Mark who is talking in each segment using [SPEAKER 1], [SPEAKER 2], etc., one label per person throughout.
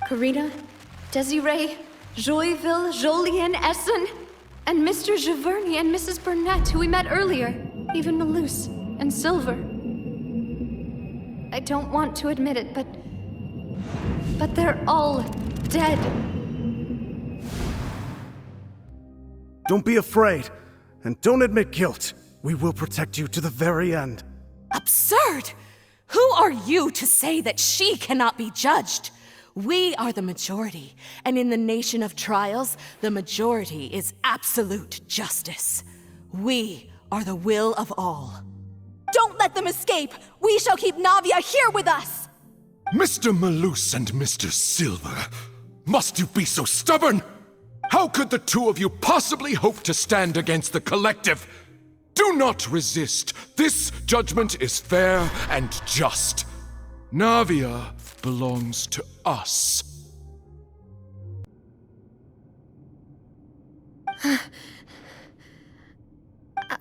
[SPEAKER 1] Karina, Desiree, Joyville, Jolien, Essen, and Mr. Giverny and Mrs. Burnett, who we met earlier. Even Malus and Silver. I don't want to admit it, but they're all dead.
[SPEAKER 2] Don't be afraid, and don't admit guilt. We will protect you to the very end.
[SPEAKER 3] Absurd! Who are you to say that she cannot be judged? We are the majority, and in the nation of trials, the majority is absolute justice. We are the will of all. Don't let them escape! We shall keep Navia here with us!
[SPEAKER 4] Mr. Malus and Mr. Silver, must you be so stubborn? How could the two of you possibly hope to stand against the collective? Do not resist. This judgment is fair and just. Navia belongs to us.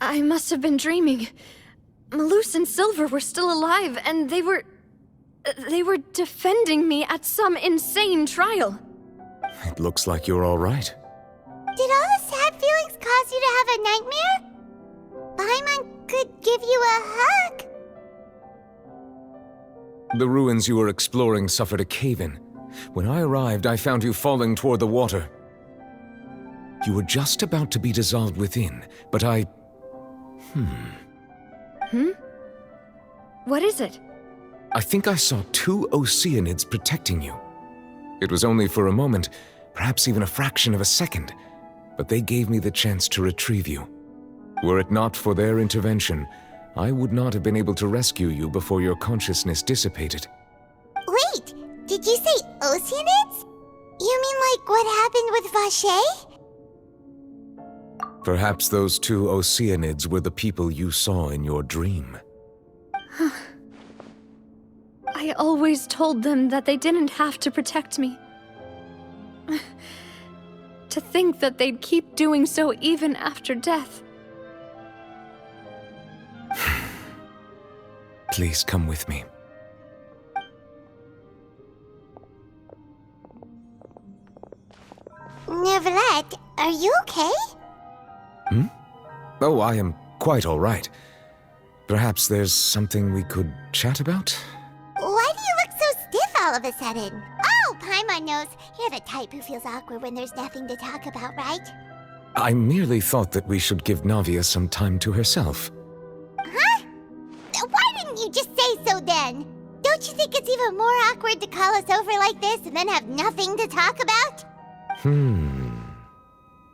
[SPEAKER 1] I must have been dreaming. Malus and Silver were still alive, and they were defending me at some insane trial.
[SPEAKER 5] It looks like you're all right.
[SPEAKER 6] Did all the sad feelings cause you to have a nightmare? Paimon could give you a hug.
[SPEAKER 5] The ruins you were exploring suffered a cave-in. When I arrived, I found you falling toward the water. You were just about to be dissolved within, but I...
[SPEAKER 1] What is it?
[SPEAKER 5] I think I saw two Oceanids protecting you. It was only for a moment, perhaps even a fraction of a second, but they gave me the chance to retrieve you. Were it not for their intervention, I would not have been able to rescue you before your consciousness dissipated.
[SPEAKER 6] Wait, did you say Oceanids? You mean like what happened with Vache?
[SPEAKER 5] Perhaps those two Oceanids were the people you saw in your dream.
[SPEAKER 1] I always told them that they didn't have to protect me. To think that they'd keep doing so even after death.
[SPEAKER 5] Please come with me.
[SPEAKER 6] Neverlet, are you okay?
[SPEAKER 5] Oh, I am quite all right. Perhaps there's something we could chat about?
[SPEAKER 6] Why do you look so stiff all of a sudden? Oh, Paimon knows. You're the type who feels awkward when there's nothing to talk about, right?
[SPEAKER 5] I merely thought that we should give Navia some time to herself.
[SPEAKER 6] Huh? Why didn't you just say so then? Don't you think it's even more awkward to call us over like this and then have nothing to talk about?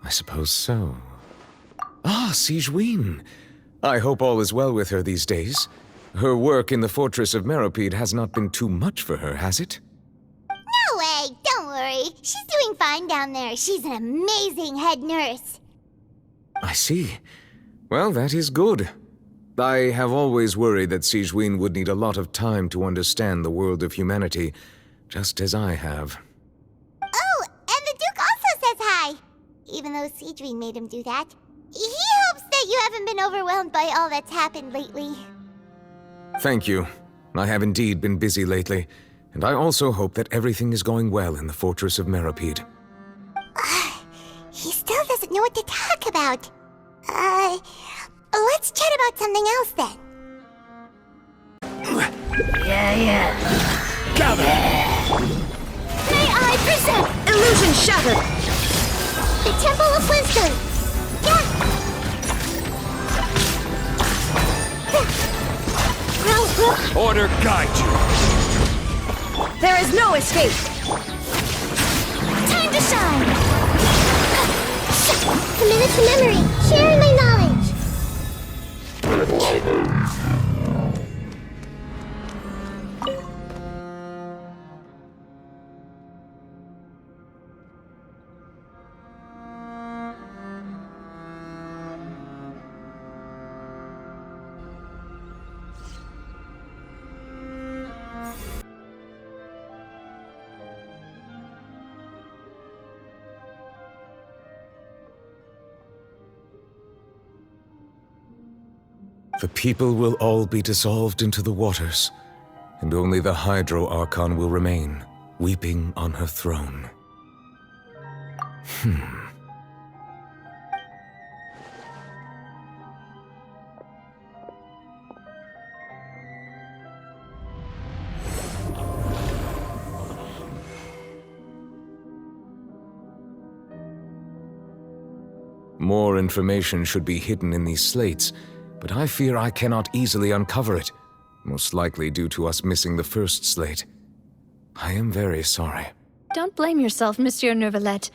[SPEAKER 5] I suppose so. Ah, Sigewinne. I hope all is well with her these days. Her work in the Fortress of Meropide has not been too much for her, has it?
[SPEAKER 6] No way, don't worry. She's doing fine down there. She's an amazing head nurse.
[SPEAKER 5] I see. Well, that is good. I have always worried that Sigewinne would need a lot of time to understand the world of humanity, just as I have.
[SPEAKER 6] Oh, and the Duke also says hi. Even though Sigewinne made him do that. He hopes that you haven't been overwhelmed by all that's happened lately.
[SPEAKER 5] Thank you. I have indeed been busy lately, and I also hope that everything is going well in the Fortress of Meropide.
[SPEAKER 6] He still doesn't know what to talk about. Let's chat about something else then.
[SPEAKER 4] Gather!
[SPEAKER 6] May I present
[SPEAKER 1] Illusion shattered!
[SPEAKER 6] the Temple of Wisdom?
[SPEAKER 4] Order guide you!
[SPEAKER 1] There is no escape!
[SPEAKER 6] Time to shine! Commit it to memory, sharing my knowledge.
[SPEAKER 5] The people will all be dissolved into the waters, and only the Hydro Archon will remain, weeping on her throne. More information should be hidden in these slates, but I fear I cannot easily uncover it, most likely due to us missing the first slate. I am very sorry.
[SPEAKER 1] Don't blame yourself, Monsieur Neuvillette.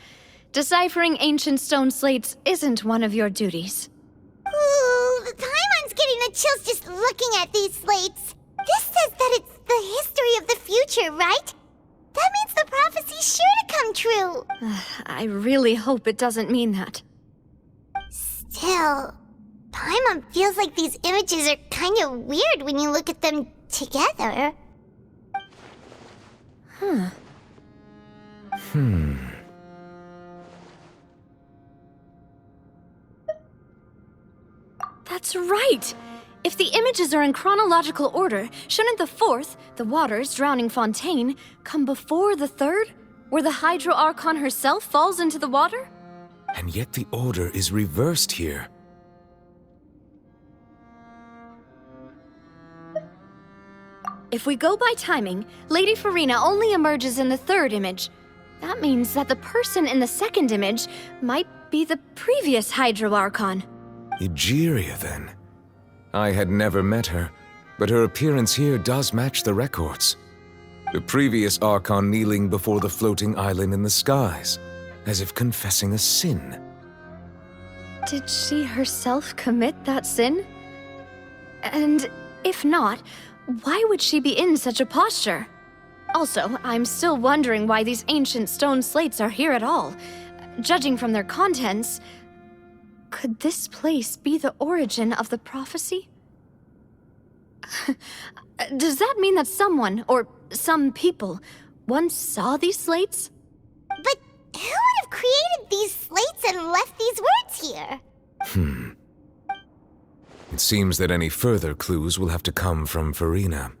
[SPEAKER 1] Deciphering ancient stone slates isn't one of your duties.
[SPEAKER 6] Ooh, Paimon's getting the chills just looking at these slates. This says that it's the history of the future, right? That means the prophecy's sure to come true.
[SPEAKER 1] I really hope it doesn't mean that.
[SPEAKER 6] Still, Paimon feels like these images are kind of weird when you look at them together.
[SPEAKER 1] That's right! If the images are in chronological order, shouldn't the fourth, the water's drowning fontaine, come before the third, where the Hydro Archon herself falls into the water?
[SPEAKER 5] And yet the order is reversed here.
[SPEAKER 1] If we go by timing, Lady Farina only emerges in the third image. That means that the person in the second image might be the previous Hydro Archon.
[SPEAKER 5] Egeria, then. I had never met her, but her appearance here does match the records. The previous Archon kneeling before the floating island in the skies, as if confessing a sin.
[SPEAKER 1] Did she herself commit that sin? And if not, why would she be in such a posture? Also, I'm still wondering why these ancient stone slates are here at all. Judging from their contents, could this place be the origin of the prophecy? Does that mean that someone, or some people, once saw these slates?
[SPEAKER 6] But who would have created these slates and left these words here?
[SPEAKER 5] It seems that any further clues will have to come from Farina.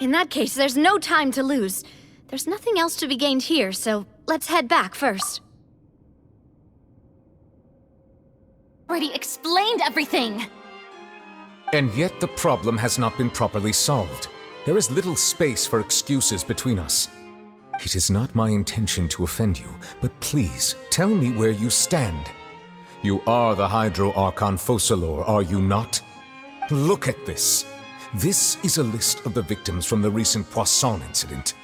[SPEAKER 1] In that case, there's no time to lose. There's nothing else to be gained here, so let's head back first.
[SPEAKER 7] Already explained everything!
[SPEAKER 8] And yet the problem has not been properly solved. There is little space for excuses between us. It is not my intention to offend you, but please, tell me where you stand. You are the Hydro Archon Focalor, are you not? Look at this. This is a list of the victims from the recent Poisson incident.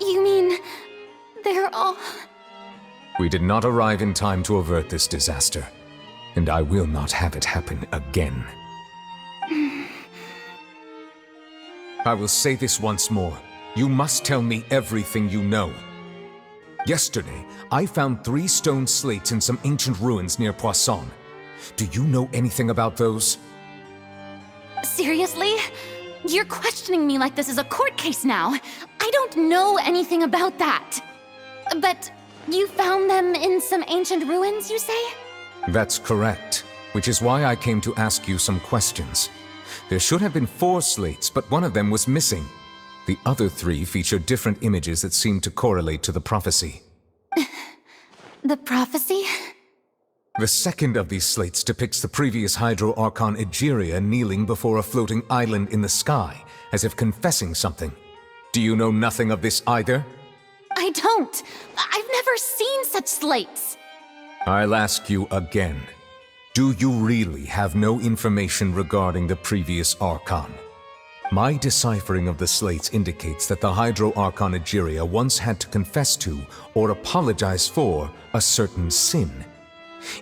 [SPEAKER 7] You mean... they're all...
[SPEAKER 8] We did not arrive in time to avert this disaster, and I will not have it happen again. I will say this once more. You must tell me everything you know. Yesterday, I found 3 stone slates in some ancient ruins near Poisson. Do you know anything about those?
[SPEAKER 7] Seriously? You're questioning me like this is a court case now. I don't know anything about that. But you found them in some ancient ruins, you say?
[SPEAKER 8] That's correct, which is why I came to ask you some questions. There should have been 4 slates, but one of them was missing. The other 3 feature different images that seem to correlate to the prophecy.
[SPEAKER 7] The prophecy?
[SPEAKER 8] The second of these slates depicts the previous Hydro Archon Egeria kneeling before a floating island in the sky, as if confessing something. Do you know nothing of this either?
[SPEAKER 7] I don't. I've never seen such slates.
[SPEAKER 8] I'll ask you again. Do you really have no information regarding the previous Archon? My deciphering of the slates indicates that the Hydro Archon Egeria once had to confess to, or apologize for, a certain sin.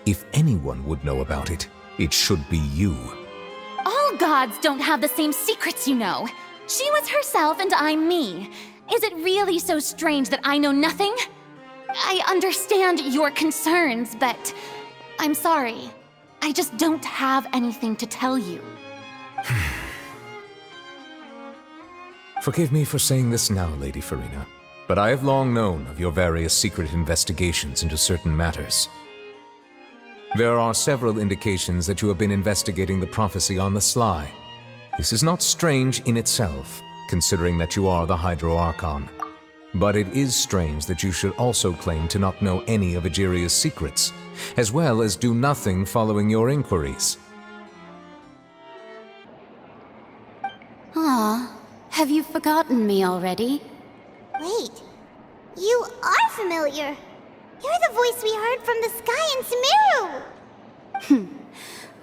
[SPEAKER 8] If anyone would know about it, it should be you.
[SPEAKER 7] All gods don't have the same secrets, you know. She was herself and I'm me. Is it really so strange that I know nothing? I understand your concerns, but I'm sorry. I just don't have anything to tell you.
[SPEAKER 8] Forgive me for saying this now, Lady Farina, but I have long known of your various secret investigations into certain matters. There are several indications that you have been investigating the prophecy on the sly. This is not strange in itself, considering that you are the Hydro Archon. But it is strange that you should also claim to not know any of Egeria's secrets, as well as do nothing following your inquiries.
[SPEAKER 7] Ah, have you forgotten me already?
[SPEAKER 6] Wait, you are familiar. You're the voice we heard from the sky in Sumeru.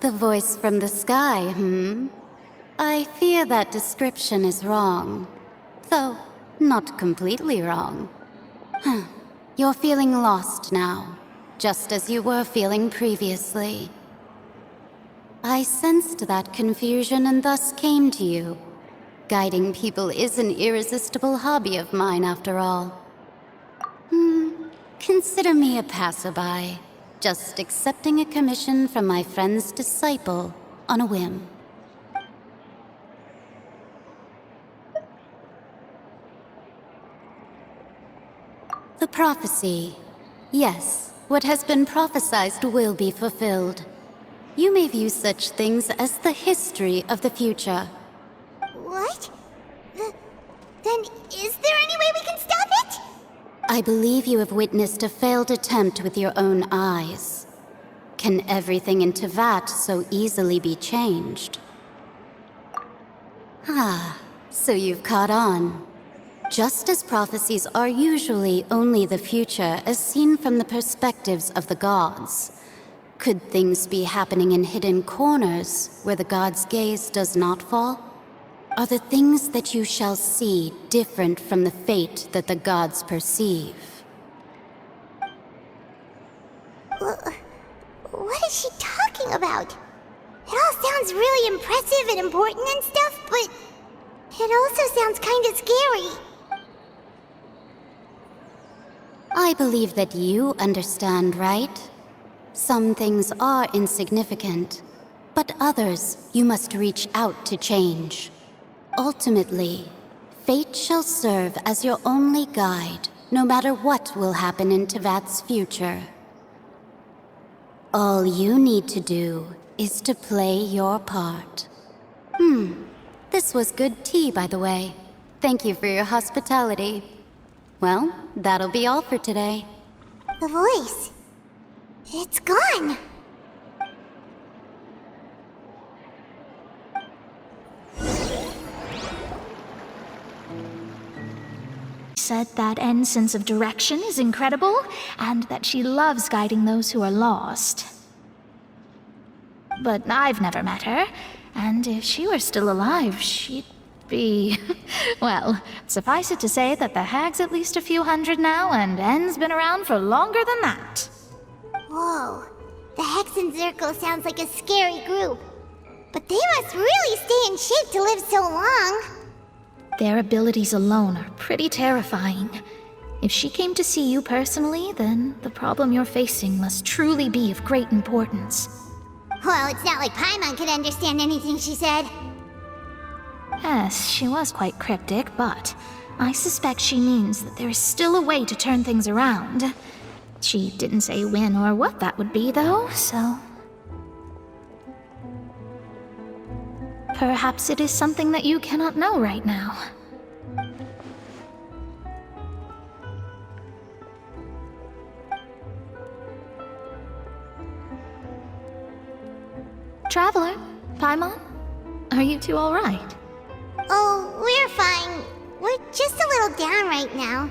[SPEAKER 7] The voice from the sky, I fear that description is wrong. Though, not completely wrong. You're feeling lost now, just as you were feeling previously. I sensed that confusion and thus came to you. Guiding people is an irresistible hobby of mine, after all. Consider me a passerby, just accepting a commission from my friend's disciple on a whim. The prophecy. Yes, what has been prophesied will be fulfilled. You may view such things as the history of the future.
[SPEAKER 6] What? Then is there any way we can stop it?
[SPEAKER 7] I believe you have witnessed a failed attempt with your own eyes. Can everything in Teyvat so easily be changed? Ah, so you've caught on. Just as prophecies are usually only the future as seen from the perspectives of the gods, could things be happening in hidden corners where the gods' gaze does not fall? Are the things that you shall see different from the fate that the gods perceive?
[SPEAKER 6] What is she talking about? It all sounds really impressive and important and stuff, but it also sounds kinda scary.
[SPEAKER 7] I believe that you understand, right? Some things are insignificant, but others you must reach out to change. Ultimately, fate shall serve as your only guide, no matter what will happen in Teyvat's future. All you need to do is to play your part. This was good tea, by the way. Thank you for your hospitality. Well, that'll be all for today.
[SPEAKER 6] The voice. It's gone.
[SPEAKER 9] Said that En's sense of direction is incredible, and that she loves guiding those who are lost. But I've never met her, and if she were still alive, she'd be... well, suffice it to say that the hag's at least a few hundred now, and En's been around for longer than that.
[SPEAKER 6] Whoa. The Hexen Circle sounds like a scary group. But they must really stay in shape to live so long.
[SPEAKER 9] Their abilities alone are pretty terrifying. If she came to see you personally, then the problem you're facing must truly be of great importance.
[SPEAKER 6] Well, it's not like Paimon could understand anything she said.
[SPEAKER 9] Yes, she was quite cryptic, but I suspect she means that there is still a way to turn things around. She didn't say when or what that would be, though, so... perhaps it is something that you cannot know right now. Traveler, Paimon, are you two all right?
[SPEAKER 6] Oh, we're fine. We're just a little down right now.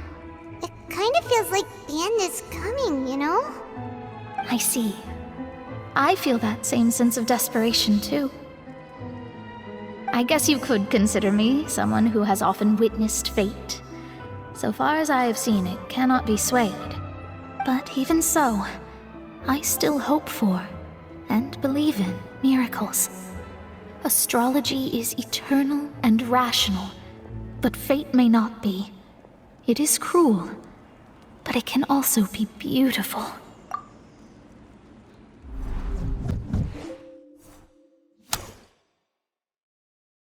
[SPEAKER 6] It kind of feels like the end is coming, you know?
[SPEAKER 9] I see. I feel that same sense of desperation, too. I guess you could consider me someone who has often witnessed fate. So far as I have seen, it cannot be swayed. But even so, I still hope for, and believe in, miracles. Astrology is eternal and rational, but fate may not be. It is cruel, but it can also be beautiful.